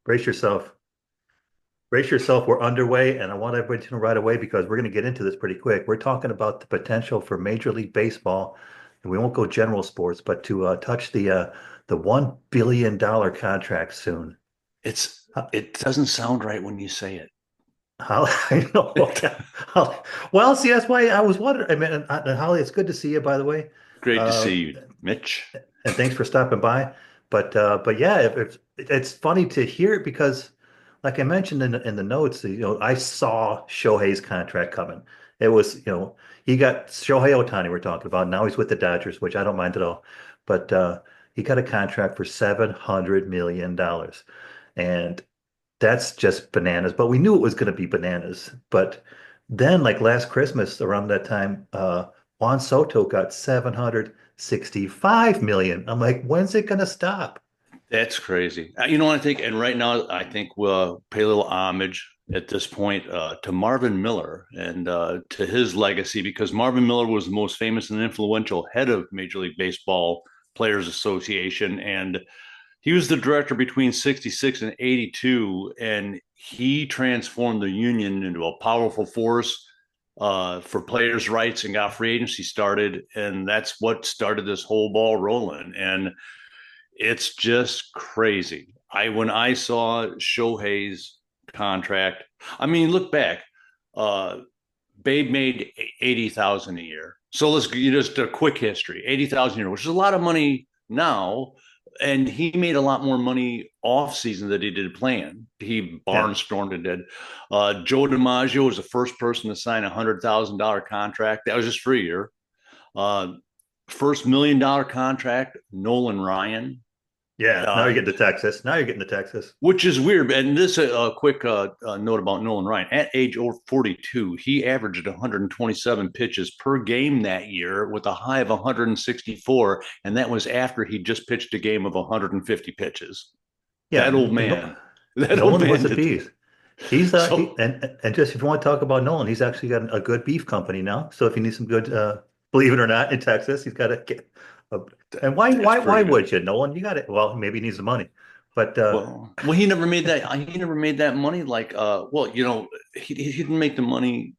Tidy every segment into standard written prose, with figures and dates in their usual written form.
Brace yourself. Brace yourself. We're underway, and I want everybody to know right away because we're going to get into this pretty quick. We're talking about the potential for Major League Baseball, and we won't go general sports, but to touch the $1 billion contract soon. How, It doesn't sound right when you say it. how I know. Well, see, that's why I was wondering. I mean, and Holly, it's good to see you, by the way. Great to Uh, see you, Mitch. and thanks for stopping by. But yeah, it's funny to hear it because, like I mentioned in the notes, I saw Shohei's contract coming. It was, he got Shohei Ohtani we're talking about. Now he's with the Dodgers, which I don't mind at all. But he got a contract for $700 million, and that's just bananas. But we knew it was going to be bananas. But then, like last Christmas, around that time, Juan Soto got 765 million. I'm like, when's it going to stop? That's crazy. You know what I think? And right now, I think we'll pay a little homage at this point to Marvin Miller and to his legacy, because Marvin Miller was the most famous and influential head of Major League Baseball Players Association. And he was the director between 66 and 82. And he transformed the union into a powerful force for players' rights and got free agency started. And that's what started this whole ball rolling. And it's just crazy. When I saw Shohei's contract, I mean, look back. Uh, Babe made 80,000 a year. So let's just a quick history: 80,000 a year, which is a lot of money now. And he made a lot more money off season than he did playing. He Yeah. barnstormed and did. Joe DiMaggio was the first person to sign $100,000 contract. That was just for a year. Uh, First $1 million contract, Nolan Ryan. Yeah. Now you're Uh, getting to Texas. Now you're getting to Texas. which is weird. And this a quick note about Nolan Ryan. At age 42, he averaged 127 pitches per game that year with a high of 164, and that was after he just pitched a game of 150 pitches. Yeah. That old man, that old Nolan was man a did. beast. He's So and just if you want to talk about Nolan, he's actually got a good beef company now. So if you need some good, believe it or not, in Texas, he's got a and why that's why pretty why good. would you, Nolan? You got it. Well, maybe he needs the money, but Well, he never made that. He never made that money. Like, he didn't make the money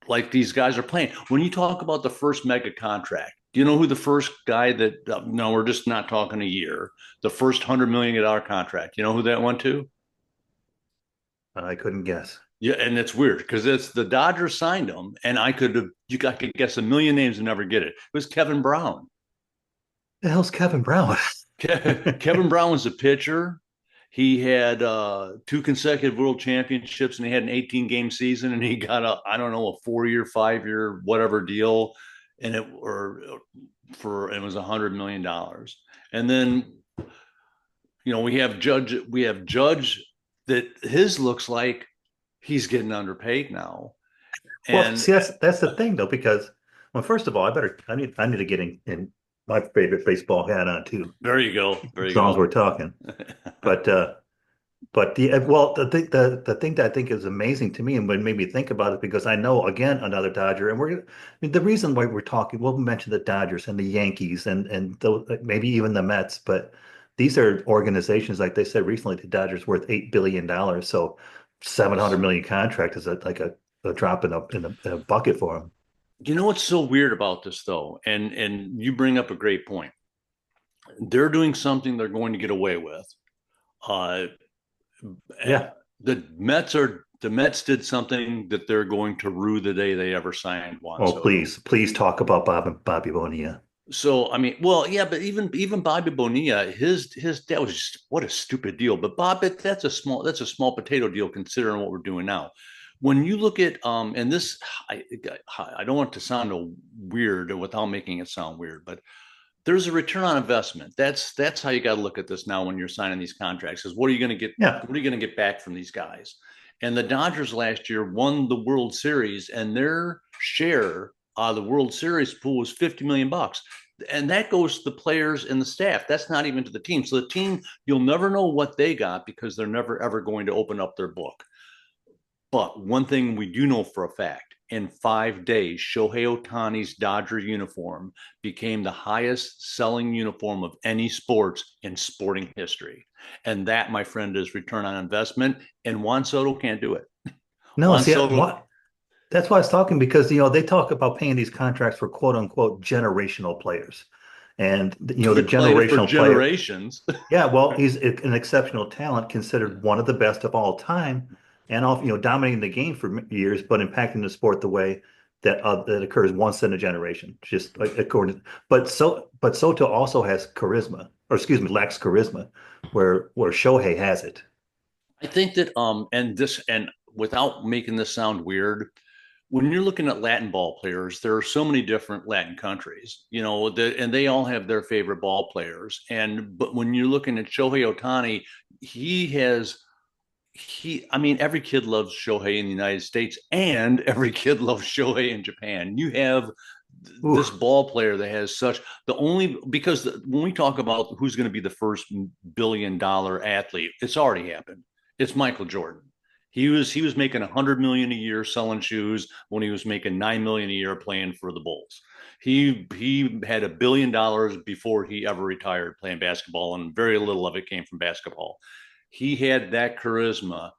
like these guys are playing. When you talk about the first mega contract, do you know who the first guy that? No, we're just not talking a year. The first $100 million contract. You know who that went to? I couldn't guess. Yeah, and it's weird because it's the Dodgers signed him, and I could guess a million names and never get it. It was Kevin Brown. The hell's Kevin Brown? Kevin Brown was a pitcher. He had two consecutive world championships, and he had an 18 game season, and he got I don't know, a 4 year, 5 year, whatever deal, and it was $100 million. And then we have Judge that his looks like he's getting underpaid now. Well, And see, that's the thing though, because well, first of all, I need to get in my favorite baseball hat on too, there you go, there as you long as we're go. talking. But the thing that I think is amazing to me and what made me think about it because I know again another Dodger and I mean, the reason why we're talking we'll mention the Dodgers and the Yankees and maybe even the Mets, but these are organizations like they said recently the Dodgers worth $8 billion, so 700 Yes. million contract is like a drop in a bucket for them. You know what's so weird about this though, and you bring up a great point. They're doing something they're going to get away with. Uh, Yeah. the Mets did something that they're going to rue the day they ever signed Juan Oh, Soto. please talk about Bobby Bonilla. So I mean, well, yeah, but even Bobby Bonilla, his that was just what a stupid deal. But that's a small potato deal considering what we're doing now. When you look at and this, I I don't want it to sound weird without making it sound weird, but there's a return on investment. That's how you got to look at this now when you're signing these contracts. Is what are you going to get? Yeah. What are you going to get back from these guys? And the Dodgers last year won the World Series, and their share of the World Series pool was 50 million bucks, and that goes to the players and the staff. That's not even to the team. So the team, you'll never know what they got because they're never ever going to open up their book. But one thing we do know for a fact in 5 days, Shohei Ohtani's Dodger uniform became the highest selling uniform of any sports in sporting history. And that, my friend, is return on investment. And Juan Soto can't do it. No, Juan see, Soto, what? That's why I was talking because they talk about paying these contracts for quote unquote generational players, and the we played it for generational player. generations. Yeah, well, he's an exceptional talent, considered one of the best of all time, and all dominating the game for years, but impacting the sport the way that occurs once in a generation. Just like according, but Soto also has charisma, or excuse me, lacks charisma, where Shohei has it. I think that and without making this sound weird, when you're looking at Latin ball players, there are so many different Latin countries, and they all have their favorite ball players. But when you're looking at Shohei Ohtani, he has I mean, every kid loves Shohei in the United States, and every kid loves Shohei in Japan. You have this Ooh, ball player that has such the only because when we talk about who's going to be the first $1 billion athlete, it's already happened. It's Michael Jordan. He was making 100 million a year selling shoes when he was making 9 million a year playing for the Bulls. He had $1 billion before he ever retired playing basketball, and very little of it came from basketball. He had that charisma.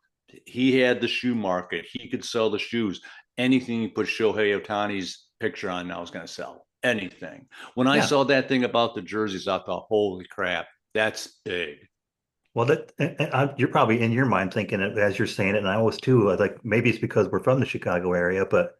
He had the shoe market. He could sell the shoes. Anything you put Shohei Otani's picture on now is going to sell. Anything. When I yeah. saw that thing about the jerseys, I thought, holy crap, that's big. Well, you're probably in your mind thinking it as you're saying it, and I was too. Like maybe it's because we're from the Chicago area, but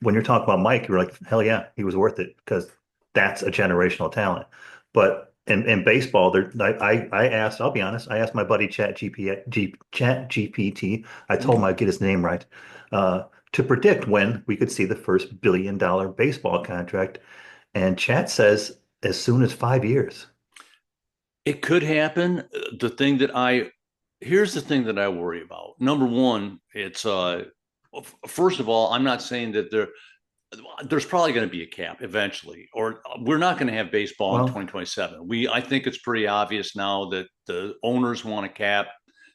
when you're talking about Mike, you're like, hell yeah, he was worth it because that's a generational talent. But in baseball, I asked, I'll be honest, I asked my buddy Chat GPT. I told him I'd get his name right, to predict when we could see the first $1 billion baseball contract, and Chat says as soon as 5 years. It could happen. Here's the thing that I worry about. Number one, it's first of all, I'm not saying that there's probably going to be a cap eventually, or we're not going to have baseball in Well, 2027. I think it's pretty obvious now that the owners want a cap.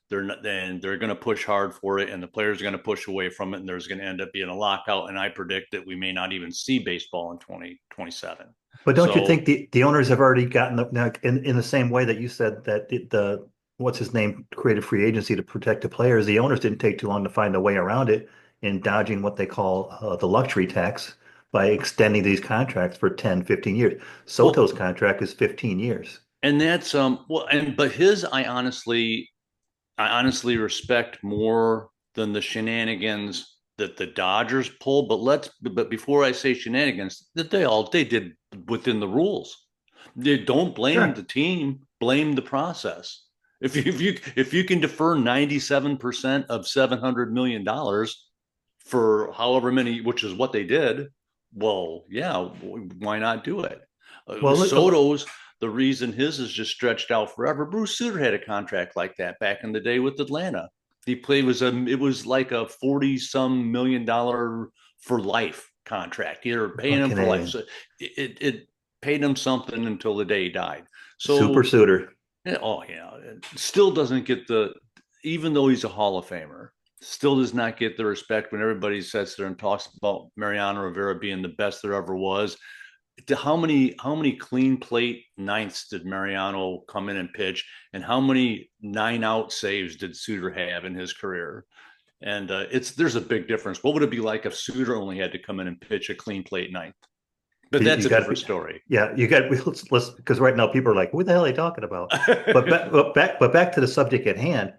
They're going to push hard for it, and the players are going to push away from it, and there's going to end up being a lockout. And I predict that we may not even see baseball in 2027. but don't you So, think the owners have already gotten now in the same way that you said that the what's his name created free agency to protect the players? The owners didn't take too long to find a way around it in dodging what they call the luxury tax by extending these contracts for 10, 15 years. well, Soto's contract is 15 years. and that's well, and but his, I honestly respect more than the shenanigans that the Dodgers pulled. But before I say shenanigans, that they did within the rules. They don't blame the Sure. team, blame the process. If you can defer 97% of $700 million for however many, which is what they did, well, yeah, why not do it? Well, Soto's the reason his is just stretched out forever. Bruce Sutter had a contract like that back in the day with Atlanta. He played was a it was like a 40-some million for life contract. You're paying him for life. Canadian So it paid him something until the day he died. super So suitor. oh yeah, it still doesn't get even though he's a Hall of Famer, still does not get the respect when everybody sits there and talks about Mariano Rivera being the best there ever was. How many clean plate ninths did Mariano come in and pitch, and how many 9-out saves did Suter have in his career? And there's a big difference. What would it be like if Suter only had to come in and pitch a clean plate ninth? But You that's a got to different be, story. yeah, you got let's because right now people are like, what the hell are they talking about? But back to the subject at hand.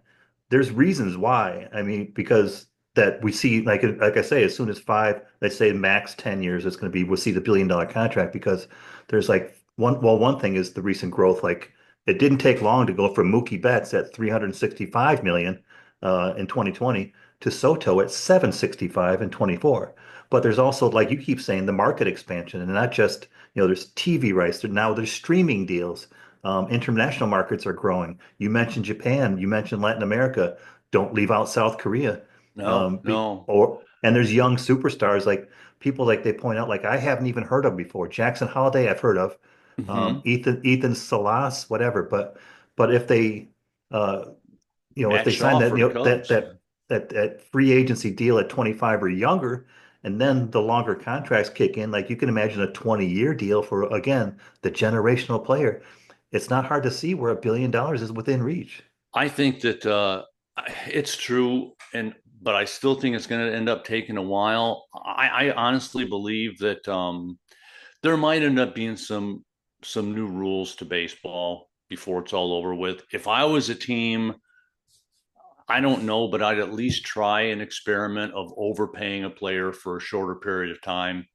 There's reasons why. I mean, because that we see, like I say, as soon as five, let's say max 10 years, it's going to be we'll see the $1 billion contract because there's like one thing is the recent growth. Like it didn't take long to go from Mookie Betts at 365 million in 2020 to Soto at 765 in 24. But there's also, like you keep saying, the market expansion, and not just, there's TV rights. Now there's streaming deals. International markets are growing. You mentioned Japan. You mentioned Latin America. Don't leave out South Korea. No, no. And there's young superstars like people like they point out, like I haven't even heard of before. Jackson Holiday, I've heard of. Mm-hmm. Ethan Salas, whatever. But if they, uh, if Matt they sign Shaw that, for the Cubs. that free agency deal at 25 or younger, And then the longer contracts kick in, like you can imagine a 20-year deal for, again, the generational player. It's not hard to see where $1 billion is within reach. I think that it's true, and but I still think it's going to end up taking a while. I honestly believe that there might end up being some new rules to baseball before it's all over with. If I was a team, I don't know, but I'd at least try an experiment of overpaying a player for a shorter period of time.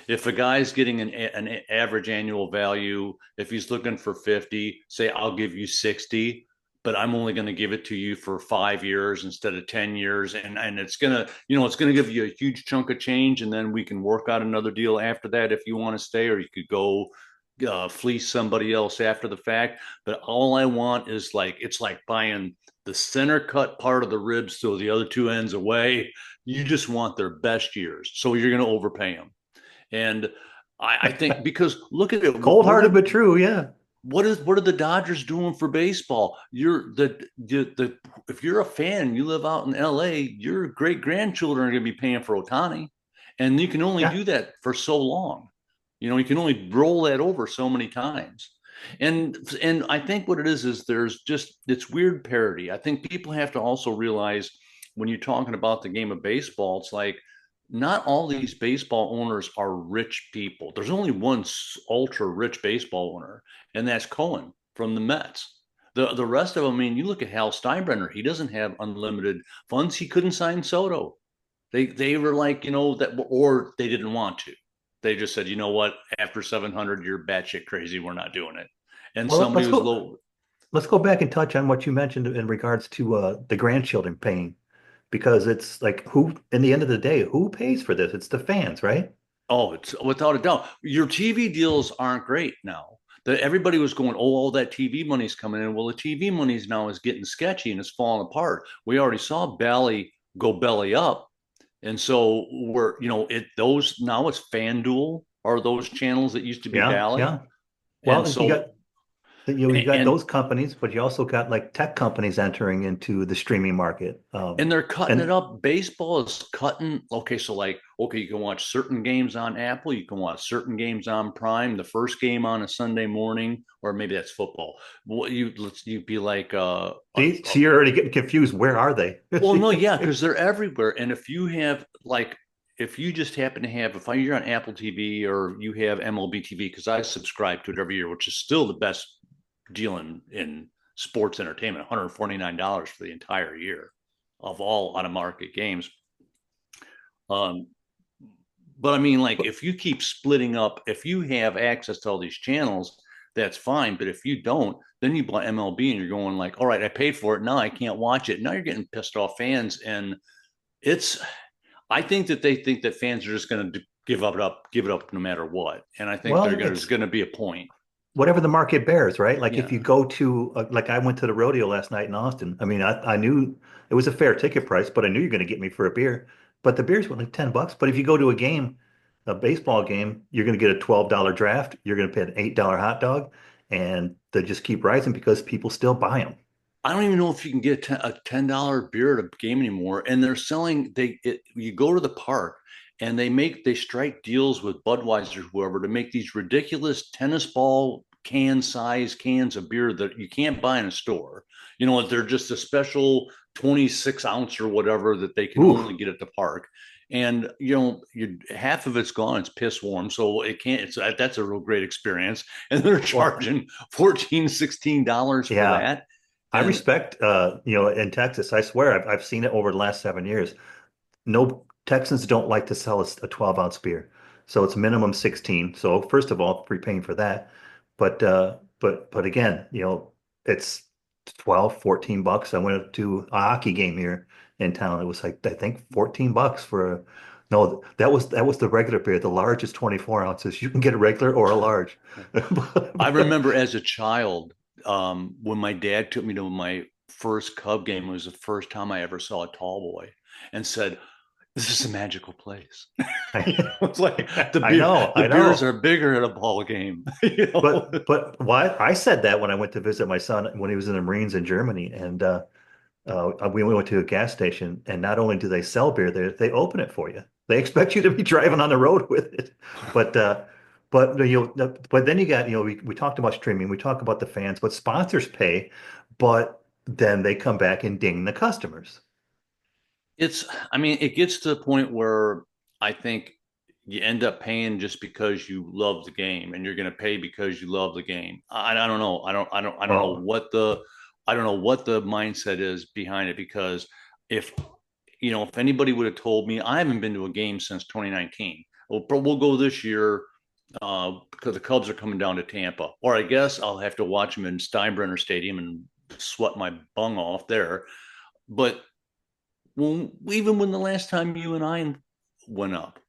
If a guy's getting an average annual value, if he's looking for 50, say I'll give you 60, but I'm only going to give it to you for 5 years instead of 10 years. And it's going to, it's going to give you a huge chunk of change. And then we can work out another deal after that if you want to stay, or you could go fleece somebody else after the fact. But all I want is it's like buying the center cut part of the ribs so the other two ends away. You just want their best years. So you're going to overpay them. And I think because look at it, Cold-hearted but true, yeah. what are the Dodgers doing for baseball? You're the if you're a fan, you live out in LA, your great grandchildren are going to be paying for Otani, and you can only Yeah. do that for so long. You can only roll that over so many times. And I think what it is there's just it's weird parity. I think people have to also realize when you're talking about the game of baseball, it's like not all these baseball owners are rich people. There's only one ultra rich baseball owner, and that's Cohen from the Mets. The rest of them, I mean, you look at Hal Steinbrenner, he doesn't have unlimited funds. He couldn't sign Soto. They were like, that, or they didn't want to. They just said, you know what, after 700, you're batshit crazy. We're not doing it. And Well, somebody was low. let's go back and touch on what you mentioned in regards to the grandchildren paying, because it's like who, in the end of the day, who pays for this? It's the fans, right? Oh, it's without a doubt. Your TV deals aren't great now. Everybody was going, oh, all that TV money's coming in. Well, the TV money's now is getting sketchy and it's falling apart. We already saw Bally go belly up. And so those now it's FanDuel are those channels that used to be Yeah, Bally. yeah. And Well, you so got you got and those companies, but you also got like tech companies entering into the streaming market. and they're cutting it And up. Baseball is cutting. Okay, so okay, you can watch certain games on Apple, you can watch certain games on Prime. The first game on a Sunday morning, or maybe that's football. Well, you be like see, so you're already getting confused. Where are they? well, no, yeah, because they're everywhere. And if you have if you just happen to have if you're on Apple TV or you have MLB TV, because I subscribe to it every year, which is still the best deal in sports entertainment, $149 for the entire year of all out of market games. Um, but I mean, like, if you keep splitting up, if you have access to all these channels, that's fine. But if you don't, then you buy MLB and you're going like, all right, I paid for it. Now I can't watch it. Now you're getting pissed off fans. And it's, I think that they think that fans are just going to give it up no matter what. And I think Well, there's it's going to be a point. whatever the market bears, right? Like if Yeah. you go to like I went to the rodeo last night in Austin. I mean, I knew it was a fair ticket price, but I knew you're going to get me for a beer. But the beers were like $10. But if you go to a game, a baseball game, you're going to get a $12 draft. You're going to pay an $8 hot dog, and they just keep rising because people still buy them. I don't even know if you can get a $10 beer at a game anymore. And they're selling you go to the park and they strike deals with Budweiser, whoever, to make these ridiculous tennis ball size cans of beer that you can't buy in a store. They're just a special 26 ounce or whatever that they can Ooh, only get at the park. And half of it's gone. It's piss warm, so it can't. That's a real great experience. And they're well, charging 14, $16 for yeah. that. I And respect, in Texas, I swear I've seen it over the last 7 years. No, Texans don't like to sell a 12-ounce beer. So it's minimum 16. So first of all, prepaying for that. But again, it's 12, $14. I went to a hockey game here in town. It was like I think $14 for no, that was the regular beer. The large is 24 ounces. You can get a regular or a large. I But, remember as a child, when my dad took me to my first Cub game, it was the first time I ever saw a tall boy, and said, "This is a magical place." It's like the I beers know. are bigger at a ball game. But why I said that when I went to visit my son when he was in the Marines in Germany, and we went to a gas station, and not only do they sell beer there, they open it for you. They expect you to be driving on the road with it. But but then you got, we talked about streaming, we talk about the fans, but sponsors pay, but then they come back and ding the customers. It's, I mean, it gets to the point where I think you end up paying just because you love the game, and you're going to pay because you love the game. I don't know. I don't know Oh, what the, I don't know what the mindset is behind it, because if, if anybody would have told me, I haven't been to a game since 2019. Well, we'll go this year because the Cubs are coming down to Tampa, or I guess I'll have to watch them in Steinbrenner Stadium and sweat my bung off there. But even when the last time you and I went up,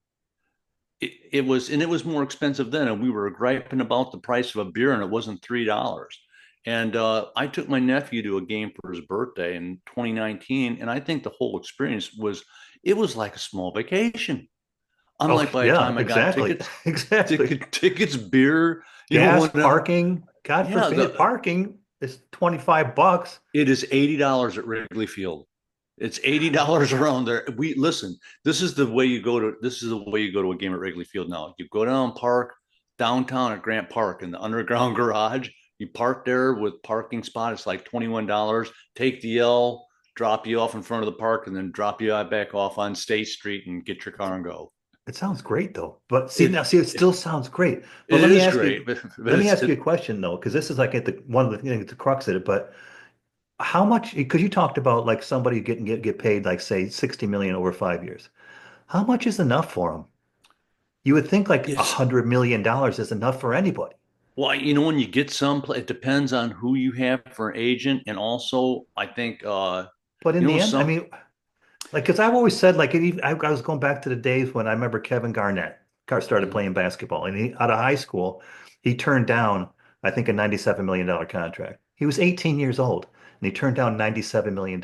it was, and it was more expensive then, and we were griping about the price of a beer, and it wasn't $3. And I took my nephew to a game for his birthday in 2019, and I think the whole experience was, it was like a small vacation. oh Unlike by the yeah, time I got exactly. tickets, Exactly. tickets, beer, Gas, when parking, God yeah, forbid, parking is $25. it is $80 at Wrigley Field. It's $80 around there. We listen. This is the way you go to. This is the way you go to a game at Wrigley Field now. You go down Park, downtown at Grant Park in the underground garage. You park there with parking spot. It's like $21. Take the L, drop you off in front of the park, and then drop you back off on State Street and get your car and go. It sounds great though. But see It now, see, it still sounds great. But it is great, but let me it's ask you a question though, because this is like at the one of the things, the crux of it. But how much? Because you talked about like somebody get paid like say 60 million over 5 years. How much is enough for them? You would think like a it's $100 million is enough for anybody. well, when you get some, it depends on who you have for an agent, and also I think But in the end, I some. mean, like, because I've always said, like, I was going back to the days when I remember Kevin Garnett started Mhm. playing basketball, and out of high school, he turned down, I think, a $97 million contract. He was 18 years old, and he turned down $97 million.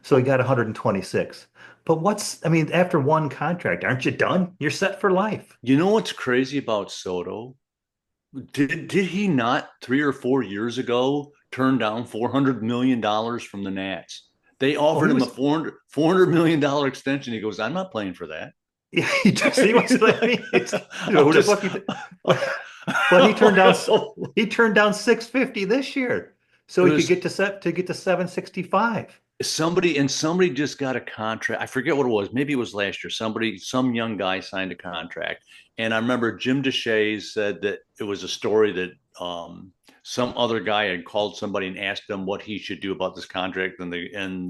So he got 126. But I mean, after one contract, aren't you done? You're set for life. You know what's crazy about Soto? Did he not 3 or 4 years ago turn down $400 million from the Nats? They Oh, offered he him a was, $400 million extension. He goes, I'm not playing for that. yeah, he just, he was like, I'm who the just fuck but he turned down 650 this year, so it he could was get to 765. somebody just got a contract. I forget what it was. Maybe it was last year. Some young guy signed a contract, and I remember Jim Deshaies said that it was a story that some other guy had called somebody and asked them what he should do about this contract, and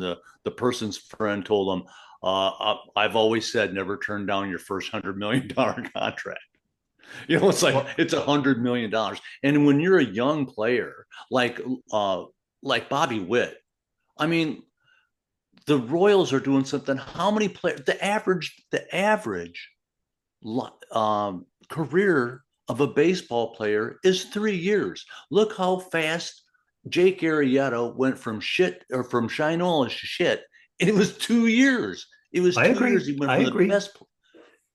the person's friend told him, "I've always said never turn down your first $100 million contract." It's like Well, it's $100 million, and when you're a young player uh, like Bobby Witt, I mean, the Royals are doing something. How many players? The average career of a baseball player is 3 years. Look how fast Jake Arrieta went from shit, or from Shinola to shit. And it was 2 years. It was I 2 years. agree. He went I from the agree. best.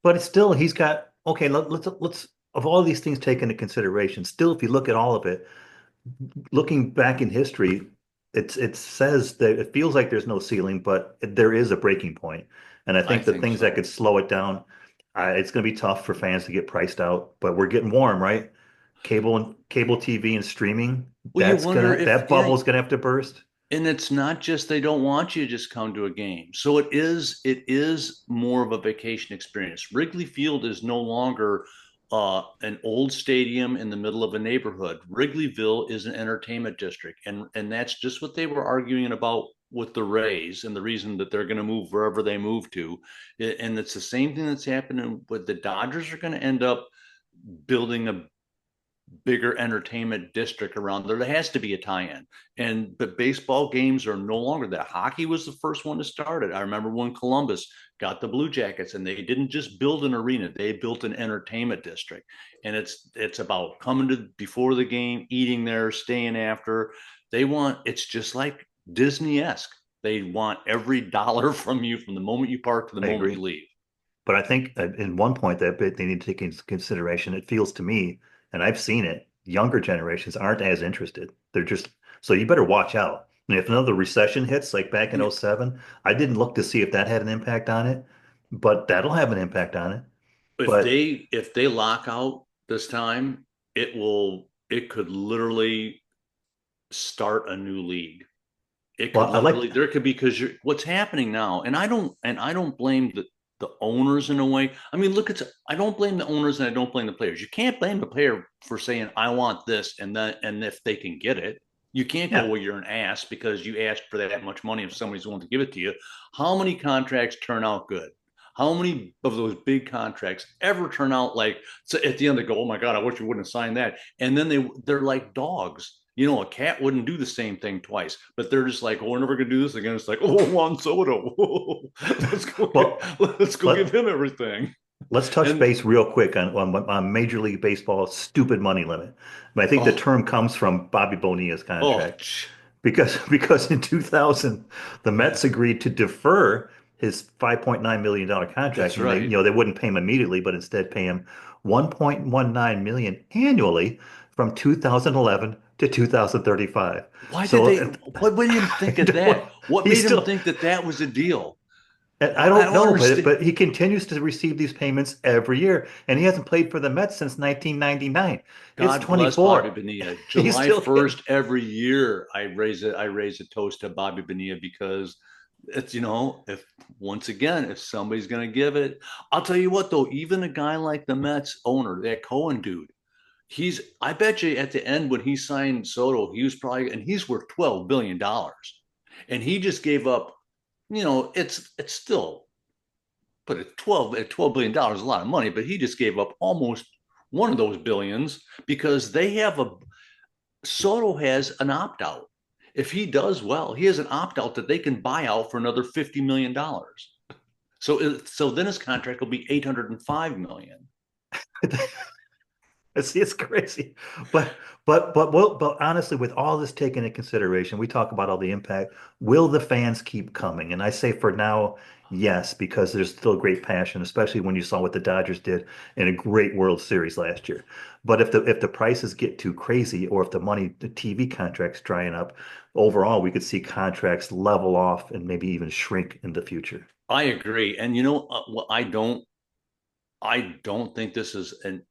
But it's still, he's got, okay, let's, of all these things taken into consideration, still, if you look at all of it, looking back in history, it says that it feels like there's no ceiling, but there is a breaking point. And I I think the think things that so. could slow it down, it's going to be tough for fans to get priced out, but we're getting warm, right? Cable TV and streaming, Well, you wonder if, that yeah, bubble's gonna have to burst. and it's not just they don't want you to just come to a game. So it is more of a vacation experience. Wrigley Field is no longer an old stadium in the middle of a neighborhood. Wrigleyville is an entertainment district, and that's just what they were arguing about with the Rays, and the reason that they're going to move wherever they move to. And it's the same thing that's happening with the Dodgers. Are going to end up building a bigger entertainment district around there. There has to be a tie-in. And but baseball games are no longer that. Hockey was the first one to start it. I remember when Columbus got the Blue Jackets, and they didn't just build an arena, they built an entertainment district. And it's about coming to before the game, eating there, staying after. It's just like Disney-esque. They want every dollar from you from the moment you park to the I moment you agree. leave. But I think in one point that they need to take into consideration, it feels to me, and I've seen it, younger generations aren't as interested. They're just, so you better watch out. And if another recession hits, like back in Yeah. '07, I didn't look to see if that had an impact on it. but that'll have an impact on it. But If they lock out this time, it could literally start a new league. It could well, I like literally there could be because what's happening now, and I don't blame the owners in a way. I mean, look, it's I don't blame the owners and I don't blame the players. You can't blame the player for saying I want this and then and if they can get it. You can't go yeah. well, you're an ass because you asked for that much money if somebody's willing to give it to you. How many contracts turn out good? How many of those big contracts ever turn out like so at the end they go, oh my God, I wish you wouldn't have signed that. And then they're like dogs. You know, a cat wouldn't do the same thing twice, but they're just like, oh, we're never gonna do this again. It's like, oh, Juan Soto, Well, let's go give let him everything. let's touch And base real quick on Major League Baseball's stupid money limit. I think the oh, term comes from Bobby Bonilla's oh, contract because in 2000 the Mets agreed to defer his $5.9 million contract. that's And right. they wouldn't pay him immediately, but instead pay him 1.19 million annually from 2011 to 2035. Why did So they? What made him I think of don't, that? What he's made him still think that that was a deal? I I don't don't know, understand. but he continues to receive these payments every year, and he hasn't played for the Mets since 1999. It's God bless Bobby 24. Bonilla. He's July still getting 1st every year, I raise a toast to Bobby Bonilla because it's if once again if somebody's going to give it, I'll tell you what though, even a guy like the Mets owner, that Cohen dude, I bet you at the end when he signed Soto, he was probably and he's worth $12 billion, and he just gave up. It's still but at $12 billion is a lot of money, but he just gave up almost one of those billions because they have a Soto has an opt out. If he does well, he has an opt out that they can buy out for another $50 million. So then his contract will be 805 million. it's crazy. But honestly, with all this taken into consideration, we talk about all the impact. Will the fans keep coming? And I say for now, yes, because there's still great passion, especially when you saw what the Dodgers did in a great World Series last year. But if the prices get too crazy, or if the TV contracts drying up, overall we could see contracts level off and maybe even shrink in the future. I agree, and well, I don't think this is an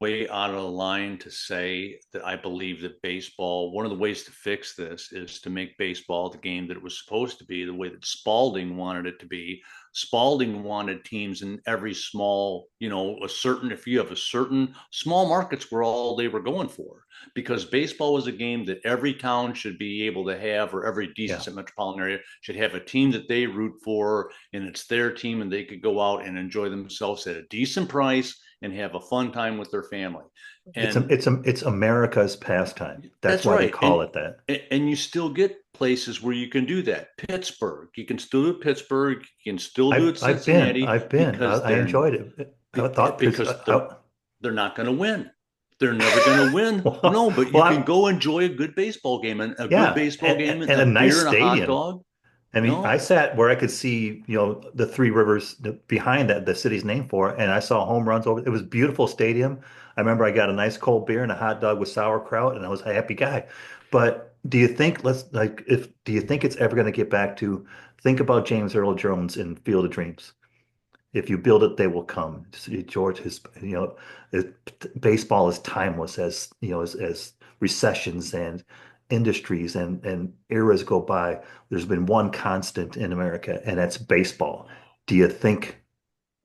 way out of the line to say that I believe that baseball, one of the ways to fix this is to make baseball the game that it was supposed to be, the way that Spalding wanted it to be. Spalding wanted teams in every small, if you have a certain small markets were all they were going for because baseball was a game that every town should be able to have, or every Yeah. decent metropolitan area should have a team that they root for and it's their team and they could go out and enjoy themselves at a decent price and have a fun time with their family. And It's America's pastime. That's that's why they right. call it that. And you still get places where you can do that. Pittsburgh, you can still do it Pittsburgh, you can still do it Cincinnati I've been. I enjoyed it. I thought because because they're not going to win. They're never going to win. well, No, but well, you can go enjoy a good baseball game and a good yeah, baseball game and and a a nice beer and a hot stadium. dog. I mean, I No, sat where I could see, the three rivers behind that the city's named for, and I saw home runs over. It was a beautiful stadium. I remember I got a nice cold beer and a hot dog with sauerkraut, and I was a happy guy. But do you think do you think it's ever going to get back to think about James Earl Jones in Field of Dreams? If you build it, they will come. George, baseball is timeless as recessions and industries and eras go by. There's been one constant in America, and that's baseball. Do you think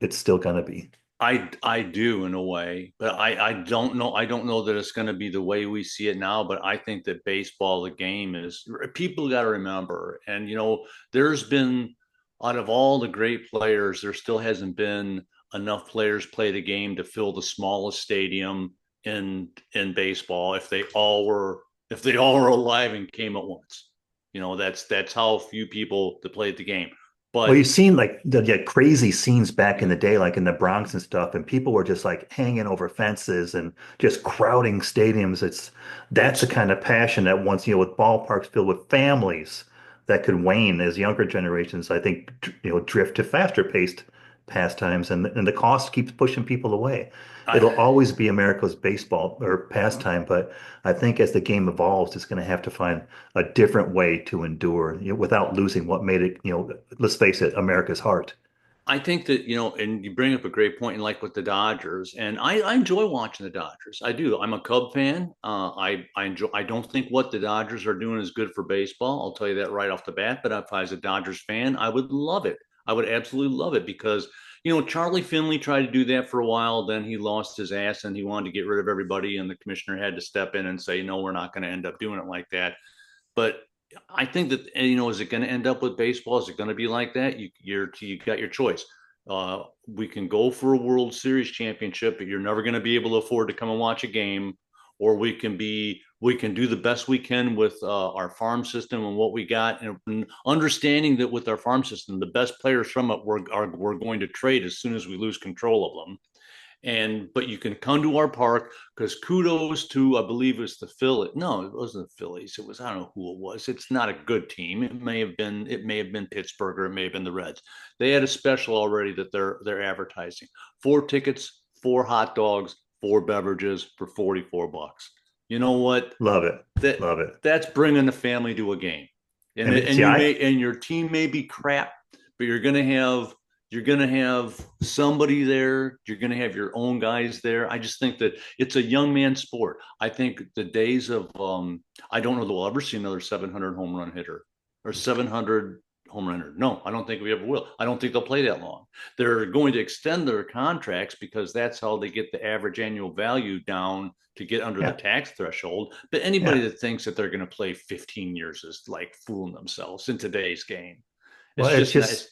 it's still going to be? I do in a way, but I don't know. I don't know that it's going to be the way we see it now. But I think that baseball, the game, is people got to remember. And there's been out of all the great players, there still hasn't been enough players play the game to fill the smallest stadium in baseball. If they all were alive and came at once, that's how few people that played the game. Well, But you've seen like the crazy scenes back in yeah, the day, like in the Bronx and stuff, and people were just like hanging over fences and just crowding stadiums. That's the it's kind of passion that once, with ballparks filled with families that could wane as younger generations, I think, drift to faster paced pastimes, and the cost keeps pushing people away. I It'll always be America's baseball or pastime, but I think as the game evolves, it's going to have to find a different way to endure, without losing what made it, let's face it, America's heart. I think that, and you bring up a great point, and like with the Dodgers, and I enjoy watching the Dodgers. I do. I'm a Cub fan. I enjoy. I don't think what the Dodgers are doing is good for baseball. I'll tell you that right off the bat. But if I was a Dodgers fan, I would love it. I would absolutely love it because Charlie Finley tried to do that for a while. Then he lost his ass and he wanted to get rid of everybody, and the commissioner had to step in and say, no, we're not going to end up doing it like that. But I think that is it going to end up with baseball? Is it going to be like that? You got your choice. We can go for a World Series championship, but you're never going to be able to afford to come and watch a game. Or we can do the best we can with our farm system and what we got, and understanding that with our farm system, the best players from it we're going to trade as soon as we lose control of them. But you can come to our park because kudos to, I believe it was the Phillies. No, it wasn't the Phillies. It was, I don't know who it was. It's not a good team. It may have been Pittsburgh, or it may have been the Reds. They had a special already that they're advertising. 4 tickets, 4 hot dogs, 4 beverages for $44. You know what? Love it. That Love it. that's bringing the family to a game. I And mean, and see, you may and your team may be crap, but you're gonna have somebody there. You're gonna have your own guys there. I just think that it's a young man sport. I think the days of I don't know that we'll ever see another 700 home run hitter or 700 home run hitter. No, I don't think we ever will. I don't think they'll play that long. They're going to extend their contracts because that's how they get the average annual value down to get under the yeah, tax threshold. But anybody yeah. that thinks that they're going to play 15 years is like fooling themselves in today's game. Well, It's it's just not. just,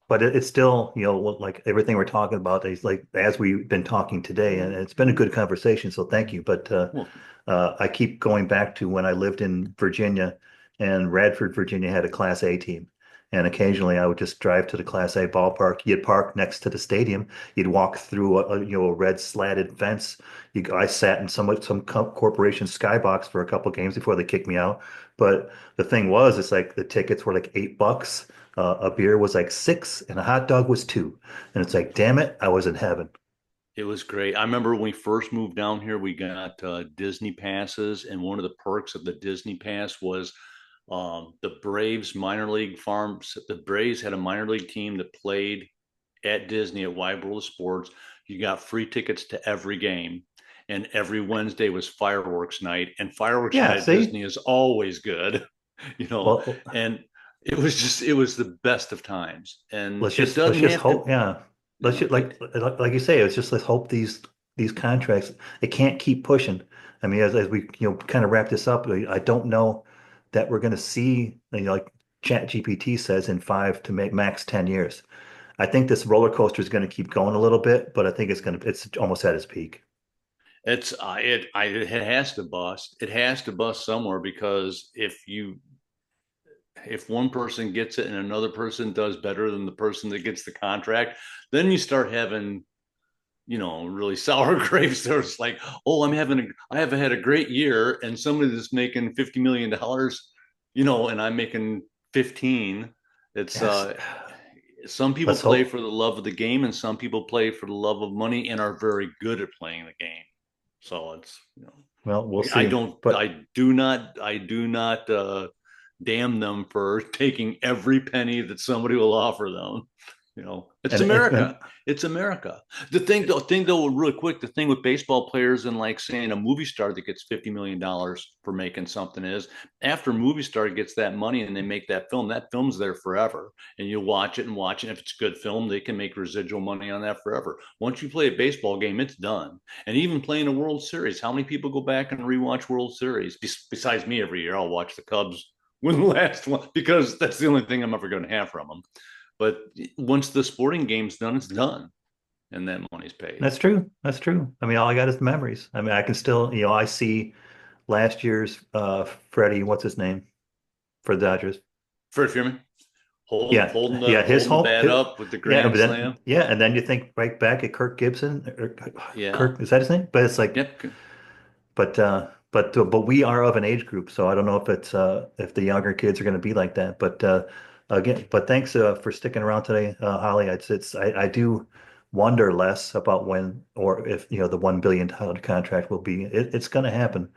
but it's still, like everything we're talking about is like as we've been talking today, and it's been a good conversation. So thank you. But Well, I keep going back to when I lived in Virginia, and Radford, Virginia had a Class A team. And occasionally I would just drive to the Class A ballpark. You'd park next to the stadium. You'd walk through a red slatted fence. I sat in some corporation skybox for a couple games before they kicked me out. But the thing was, it's like the tickets were like $8. A beer was like six, and a hot dog was two. And it's like, damn it, I was in heaven. it was great. I remember when we first moved down here, we got Disney passes, and one of the perks of the Disney pass was the Braves minor league farms. The Braves had a minor league team that played at Disney at Wide World of Sports. You got free tickets to every game, and every Wednesday was fireworks night. And fireworks night Yeah, at see? Disney is always good, you know. Well, And it was the best of times. And it let's doesn't just have to, hope. Yeah, let's just it like you say. It's just let's hope these contracts it can't keep pushing. I mean, as we kind of wrap this up, I don't know that we're going to see like Chat GPT says in 5 to max 10 years. I think this roller coaster is going to keep going a little bit, but I think it's almost at its peak. it has to bust. It has to bust somewhere because if one person gets it and another person does better than the person that gets the contract, then you start having really sour grapes. There's like, oh, I have had a great year, and somebody that's making $50 million, and I'm making 15. It's Yes, some people let's play hope. for the love of the game, and some people play for the love of money and are very good at playing the game. So Well, we'll I see. don't, But I do not damn them for taking every penny that somebody will offer them. It's and America. It's America. The thing though, really quick, the thing with baseball players and like saying a movie star that gets $50 million for making something is after a movie star gets that money and they make that film's there forever. And you watch it and watch it. If it's a good film, they can make residual money on that forever. Once you play a baseball game, it's done. And even playing a World Series, how many people go back and rewatch World Series? Besides me, every year I'll watch the Cubs win the last one because that's the only thing I'm ever going to have from them. But once the sporting game's done, it's done, and that money's paid. that's true. That's true. I mean, all I got is memories. I mean, I can still, I see last year's Freddie, what's his name for the Dodgers? Fred Freeman holding Yeah, holding the yeah, holding the bat up with the yeah, but grand then slam. yeah, and then you think right back at Kirk Gibson, or Yeah. Kirk, is that his name? But it's like, Yep. but we are of an age group, so I don't know if the younger kids are going to be like that. But again, but thanks for sticking around today, Holly. I do wonder less about when or if the $1 billion contract will be. It's going to happen,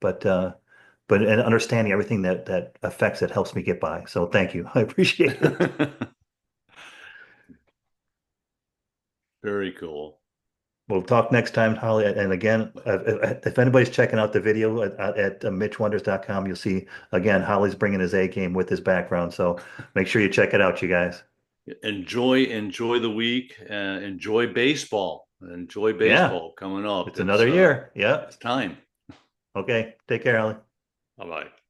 but and understanding everything that affects it helps me get by. So thank you. I appreciate it. Very cool. We'll talk next time, Holly. And again, if anybody's checking out the video at mitchwonders.com, you'll see again Holly's bringing his A game with his background. So make sure you check it out, you guys. Enjoy the week. Enjoy Yeah, baseball coming up. it's another year. Yeah. It's time. Okay. Take care, Holly. Bye bye.